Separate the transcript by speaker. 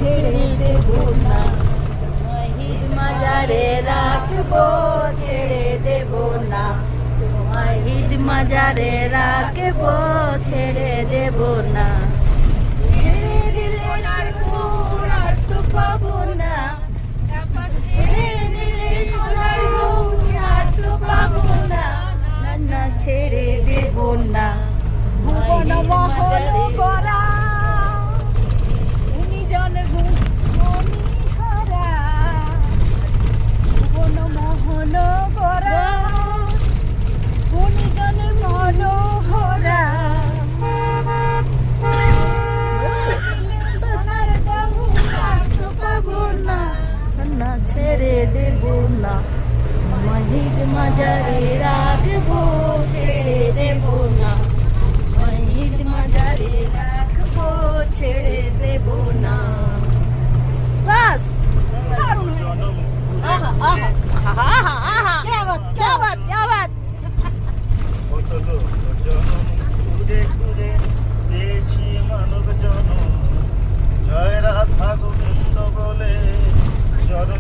Speaker 1: ছেড়ে দেব না, তোমায় মাজারে রাখবো, ছেড়ে দেব না, তোমায় মাজারে রাখবো, ছেড়ে দেব না। ছেড়ে দিলে সোনার আর তো পাবো না, ছেড়ে দিলে সোনার গৌর আর তো পাবো না, না ছেড়ে দেব না।
Speaker 2: ভুবন মহল গড়া তুমি জন মণিহারা, ভুবন মহল গড়া তুমি জন মনোহরা, সোনার গৌর আর তো পাবো না,
Speaker 1: না ছেড়ে দেব না, মহিদ মাজারে রাখবো, ছেড়ে দেব না, মহিদ মাজারে রাখবো, ছেড়ে দেব না।